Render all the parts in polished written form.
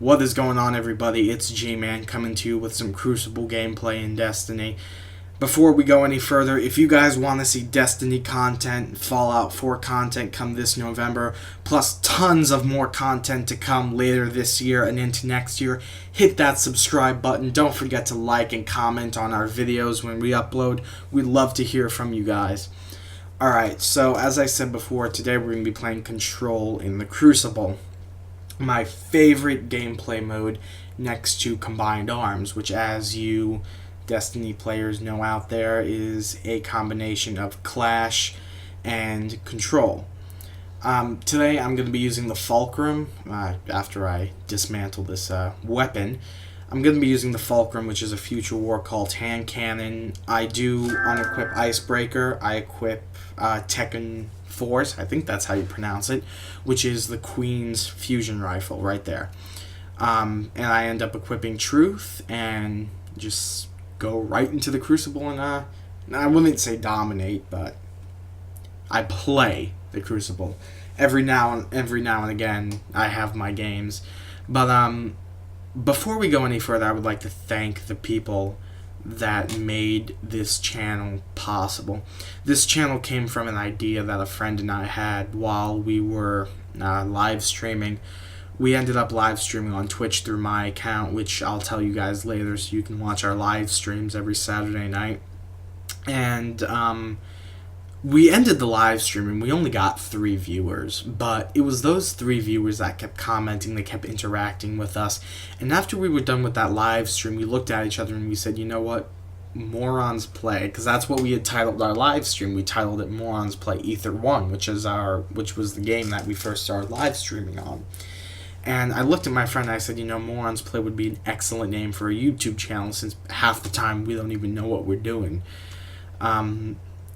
What is going on, everybody? It's Gman coming to you with some Crucible gameplay in Destiny. Before we go any further, if you guys want to see Destiny content, Fallout 4 content come this November, plus tons of more content to come later this year and into next year, hit that subscribe button. Don't forget to like and comment on our videos when we upload. We'd love to hear from you guys. Alright, so as I said before, today we're going to be playing Control in the Crucible. My favorite gameplay mode next to Combined Arms, which, as you Destiny players know out there, is a combination of Clash and Control. Today I'm going to be using the Fulcrum. After I dismantle this weapon, I'm going to be using the Fulcrum, which is a Future War called hand cannon. I do unequip Icebreaker. I equip Tekken Force, I think that's how you pronounce it, which is the Queen's fusion rifle right there. And I end up equipping Truth and just go right into the Crucible and I wouldn't say dominate, but I play the Crucible. Every now and again I have my games. But before we go any further, I would like to thank the people that made this channel possible. This channel came from an idea that a friend and I had while we were live streaming. We ended up live streaming on Twitch through my account, which I'll tell you guys later, so you can watch our live streams every Saturday night. And we ended the live stream and we only got 3 viewers, but it was those 3 viewers that kept commenting, they kept interacting with us. And after we were done with that live stream, we looked at each other and we said, you know what, Morons Play, because that's what we had titled our live stream. We titled it Morons Play Ether 1, which was the game that we first started live streaming on. And I looked at my friend and I said, you know, Morons Play would be an excellent name for a YouTube channel, since half the time we don't even know what we're doing.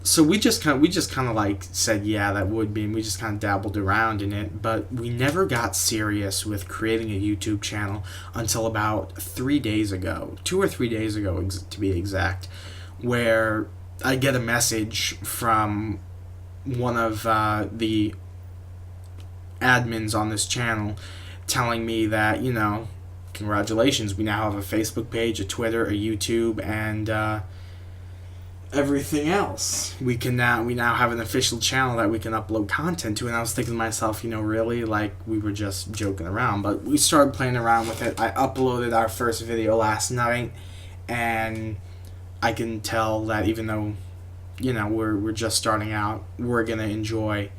So we just kind of like said, yeah, that would be, and we just kind of dabbled around in it, but we never got serious with creating a YouTube channel until about 3 days ago, 2 or 3 days ago to be exact, where I get a message from one of the admins on this channel telling me that, you know, congratulations, we now have a Facebook page, a Twitter, a YouTube, and everything else. We now have an official channel that we can upload content to. And I was thinking to myself, you know, really, like, we were just joking around, but we started playing around with it. I uploaded our first video last night, and I can tell that even though, you know, we're just starting out, we're gonna enjoy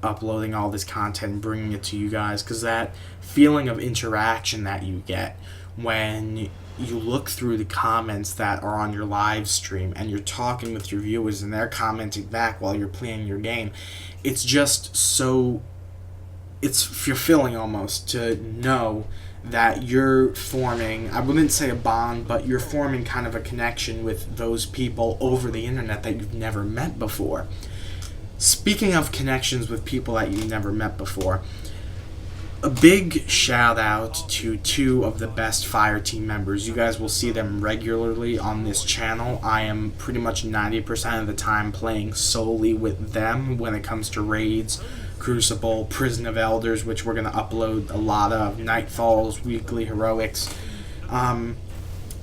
uploading all this content and bringing it to you guys, because that feeling of interaction that you get when you look through the comments that are on your live stream and you're talking with your viewers and they're commenting back while you're playing your game, it's just so, it's fulfilling almost to know that you're forming, I wouldn't say a bond, but you're forming kind of a connection with those people over the internet that you've never met before. Speaking of connections with people that you've never met before, a big shout out to 2 of the best fire team members. You guys will see them regularly on this channel. I am pretty much 90% of the time playing solely with them when it comes to raids, Crucible, Prison of Elders, which we're going to upload a lot of, Nightfalls, Weekly Heroics.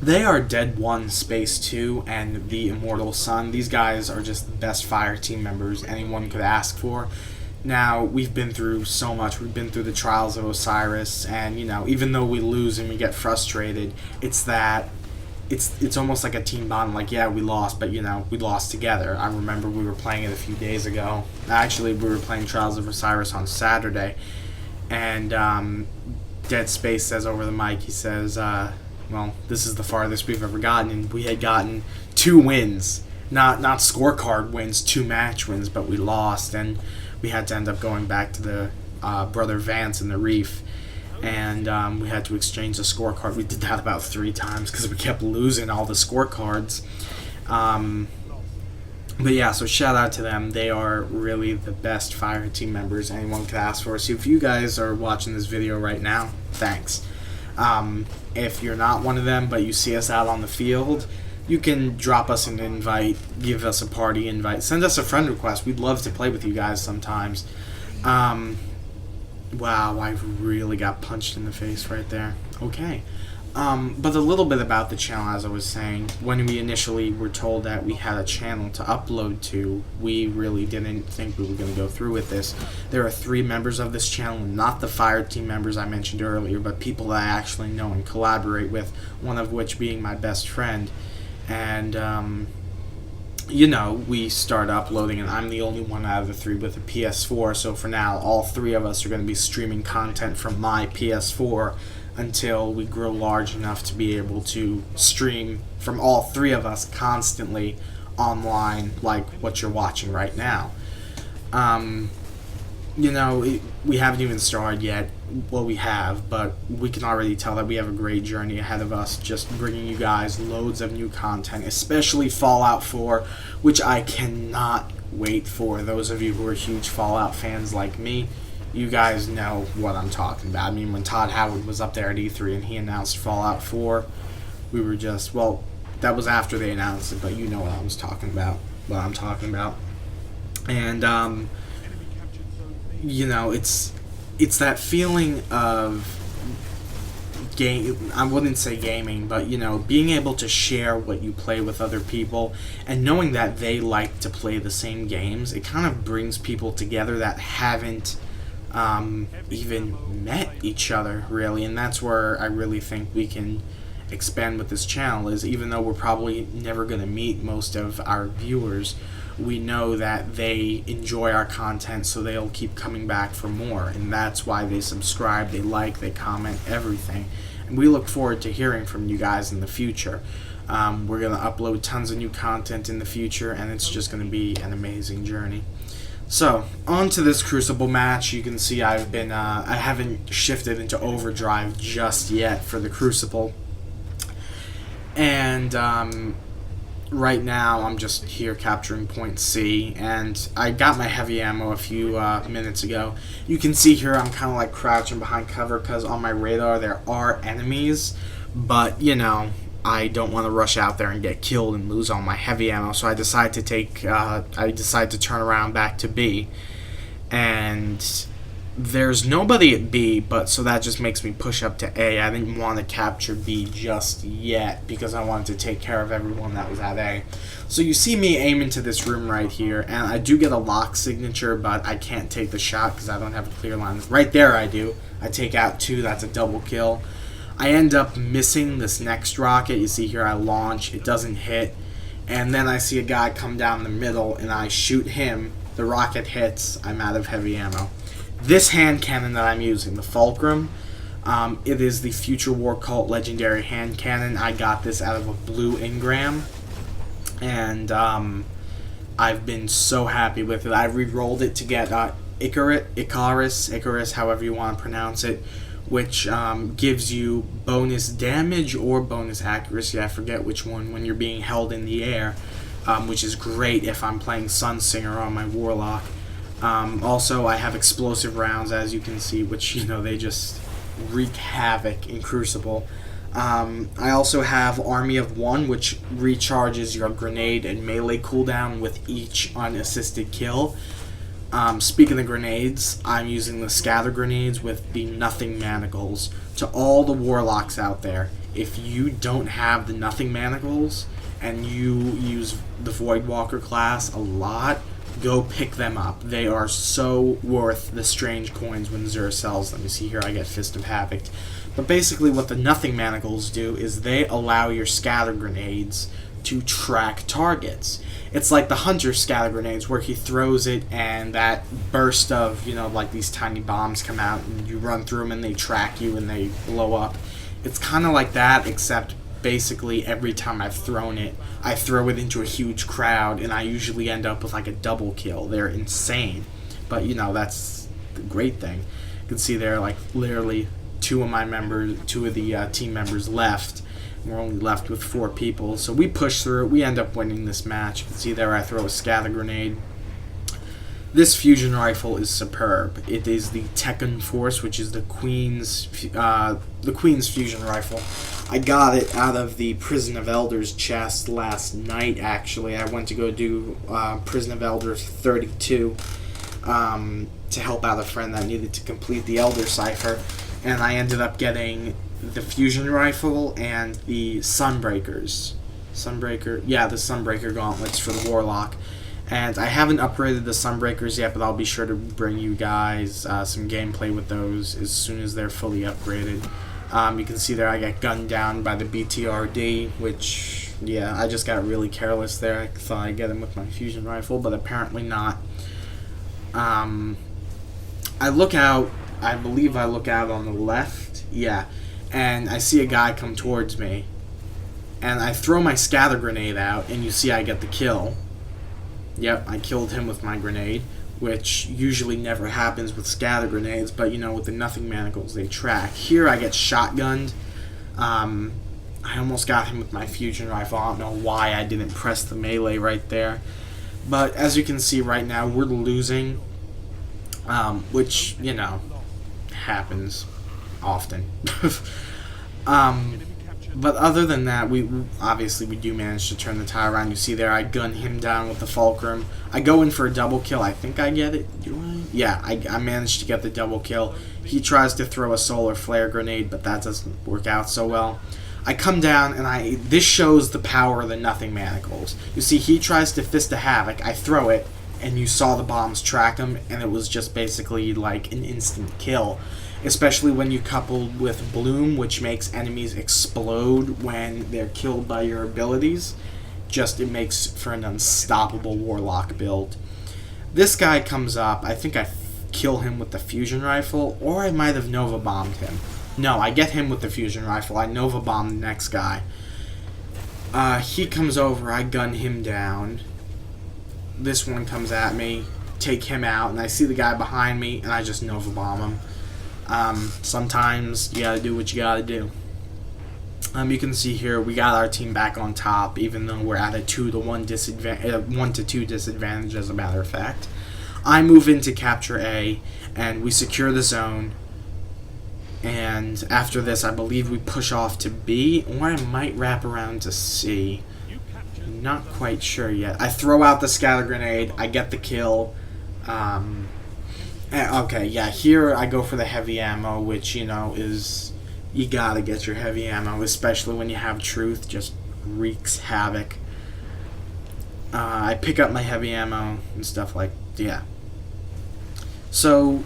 They are Dead 1, Space 2, and the Immortal Sun. These guys are just the best fire team members anyone could ask for. Now, we've been through so much. We've been through the Trials of Osiris, and, you know, even though we lose and we get frustrated, it's almost like a team bond. Like, yeah, we lost, but, you know, we lost together. I remember we were playing it a few days ago. Actually, we were playing Trials of Osiris on Saturday, and Dead Space says over the mic, he says, well, this is the farthest we've ever gotten, and we had gotten 2 wins. Not scorecard wins, 2 match wins, but we lost, and we had to end up going back to the Brother Vance in the Reef, and we had to exchange the scorecard. We did that about 3 times because we kept losing all the scorecards. But yeah, so shout out to them. They are really the best fire team members anyone could ask for. So if you guys are watching this video right now, thanks. If you're not one of them, but you see us out on the field, you can drop us an invite, give us a party invite, send us a friend request. We'd love to play with you guys sometimes. Wow, I really got punched in the face right there. Okay. But a little bit about the channel, as I was saying. When we initially were told that we had a channel to upload to, we really didn't think we were going to go through with this. There are 3 members of this channel, not the Fire Team members I mentioned earlier, but people that I actually know and collaborate with, one of which being my best friend. And, you know, we start uploading, and I'm the only one out of the 3 with a PS4, so for now, all 3 of us are going to be streaming content from my PS4 until we grow large enough to be able to stream from all 3 of us constantly online, like what you're watching right now. You know, we haven't even started yet. Well, we have, but we can already tell that we have a great journey ahead of us, just bringing you guys loads of new content, especially Fallout 4, which I cannot wait for. Those of you who are huge Fallout fans like me, you guys know what I'm talking about. I mean, when Todd Howard was up there at E3 and he announced Fallout 4, we were just, well, that was after they announced it, but you know what I was talking about, what I'm talking about. And, you know, it's that feeling of game. I wouldn't say gaming, but, you know, being able to share what you play with other people and knowing that they like to play the same games. It kind of brings people together that haven't even met each other, really. And that's where I really think we can expand with this channel, is even though we're probably never going to meet most of our viewers, we know that they enjoy our content, so they'll keep coming back for more, and that's why they subscribe, they like, they comment, everything. And we look forward to hearing from you guys in the future. We're going to upload tons of new content in the future, and it's just going to be an amazing journey. So, on to this Crucible match. You can see I've been, I haven't shifted into overdrive just yet for the Crucible. And, right now I'm just here capturing point C, and I got my heavy ammo a few minutes ago. You can see here I'm kind of like crouching behind cover because on my radar there are enemies, but, you know, I don't want to rush out there and get killed and lose all my heavy ammo, so I decide to turn around back to B, and there's nobody at B, but so that just makes me push up to A. I didn't want to capture B just yet because I wanted to take care of everyone that was at A. So you see me aim into this room right here, and I do get a lock signature, but I can't take the shot because I don't have a clear line. Right there I do. I take out 2, that's a double kill. I end up missing this next rocket. You see here I launch, it doesn't hit, and then I see a guy come down the middle and I shoot him. The rocket hits, I'm out of heavy ammo. This hand cannon that I'm using, the Fulcrum, it is the Future War Cult legendary hand cannon. I got this out of a blue engram, and I've been so happy with it. I re-rolled it to get Icarus, however you want to pronounce it, which gives you bonus damage or bonus accuracy, I forget which one, when you're being held in the air, which is great if I'm playing Sunsinger on my Warlock. Also, I have explosive rounds, as you can see, which, you know, they just wreak havoc in Crucible. I also have Army of One, which recharges your grenade and melee cooldown with each unassisted kill. Speaking of grenades, I'm using the scatter grenades with the Nothing Manacles. To all the Warlocks out there, if you don't have the Nothing Manacles and you use the Voidwalker class a lot, go pick them up. They are so worth the strange coins when Xur sells them. You see here I get Fist of Havoc. But basically what the Nothing Manacles do is they allow your scatter grenades to track targets. It's like the Hunter scatter grenades where he throws it and that burst of, you know, like these tiny bombs come out and you run through them and they track you and they blow up. It's kind of like that, except basically every time I've thrown it, I throw it into a huge crowd and I usually end up with like a double kill. They're insane. But, you know, that's the great thing. You can see there are like literally two of the team members left. We're only left with 4 people, so we push through it. We end up winning this match. You can see there I throw a scatter grenade. This fusion rifle is superb. It is the Tekken Force, which is the Queen's fusion rifle. I got it out of the Prison of Elders chest last night, actually. I went to go do Prison of Elders 32. to help out a friend that needed to complete the Elder Cipher, and I ended up getting the fusion rifle and the Sunbreakers. The Sunbreaker gauntlets for the Warlock. And I haven't upgraded the Sunbreakers yet, but I'll be sure to bring you guys some gameplay with those as soon as they're fully upgraded. You can see there I got gunned down by the BTRD, which, yeah, I just got really careless there. I thought I'd get him with my fusion rifle, but apparently not. I look out, I believe I look out on the left, yeah, and I see a guy come towards me. And I throw my scatter grenade out, and you see I get the kill. Yep, I killed him with my grenade, which usually never happens with scatter grenades, but you know, with the nothing manacles, they track. Here I get shotgunned. I almost got him with my fusion rifle. I don't know why I didn't press the melee right there. But as you can see right now, we're losing, which, you know, happens often. But other than that, we do manage to turn the tide around. You see there, I gun him down with the Fulcrum. I go in for a double kill. I think I get it. Do I? Yeah, I managed to get the double kill. He tries to throw a solar flare grenade, but that doesn't work out so well. I come down, and this shows the power of the nothing manacles. You see, he tries to fist a havoc. I throw it, and you saw the bombs track him, and it was just basically like an instant kill. Especially when you coupled with Bloom, which makes enemies explode when they're killed by your abilities. It makes for an unstoppable Warlock build. This guy comes up. I think I kill him with the fusion rifle, or I might have Nova Bombed him. No, I get him with the fusion rifle. I Nova Bomb the next guy. He comes over. I gun him down. This one comes at me. Take him out, and I see the guy behind me, and I just Nova Bomb him. Sometimes you gotta do what you gotta do. You can see here we got our team back on top, even though we're at a 1 to 2 disadvantage, as a matter of fact. I move in to capture A, and we secure the zone. And after this, I believe we push off to B, or I might wrap around to C. I'm not quite sure yet. I throw out the scatter grenade. I get the kill. Okay, yeah, here I go for the heavy ammo, which, you know, is... You gotta get your heavy ammo, especially when you have Truth. Just wreaks havoc. I pick up my heavy ammo and stuff like... Yeah. So,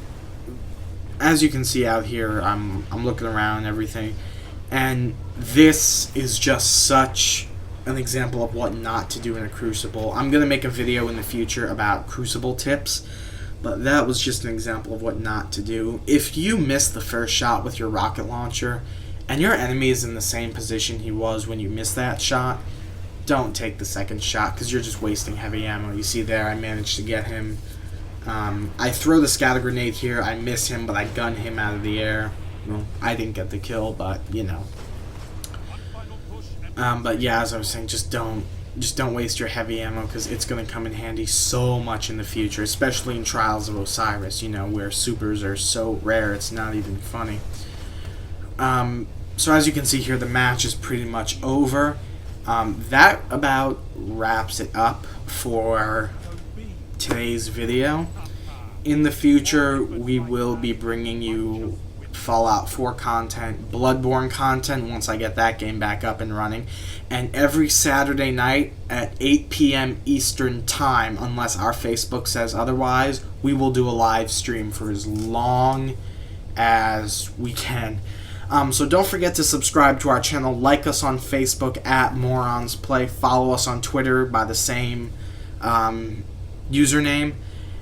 as you can see out here, I'm looking around and everything, and this is just such an example of what not to do in a Crucible. I'm gonna make a video in the future about Crucible tips, but that was just an example of what not to do. If you miss the first shot with your rocket launcher, and your enemy is in the same position he was when you missed that shot, don't take the second shot, because you're just wasting heavy ammo. You see there, I managed to get him. I throw the scatter grenade here, I miss him, but I gun him out of the air. Well, I didn't get the kill, but, you know. But yeah, as I was saying, just don't waste your heavy ammo, because it's going to come in handy so much in the future, especially in Trials of Osiris, you know, where supers are so rare it's not even funny. So as you can see here, the match is pretty much over. That about wraps it up for today's video. In the future, we will be bringing you Fallout 4 content, Bloodborne content once I get that game back up and running, and every Saturday night at 8 p.m. Eastern Time, unless our Facebook says otherwise, we will do a live stream for as long as we can. So don't forget to subscribe to our channel, like us on Facebook at Morons Play, follow us on Twitter by the same username,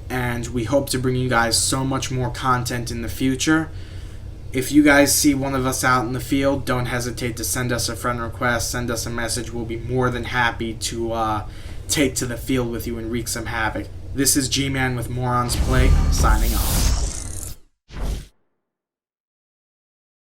and we hope to bring you guys so much more content in the future. If you guys see one of us out in the field, don't hesitate to send us a friend request, send us a message. We'll be more than happy to take to the field with you and wreak some havoc. This is Gman with Morons Play, signing off.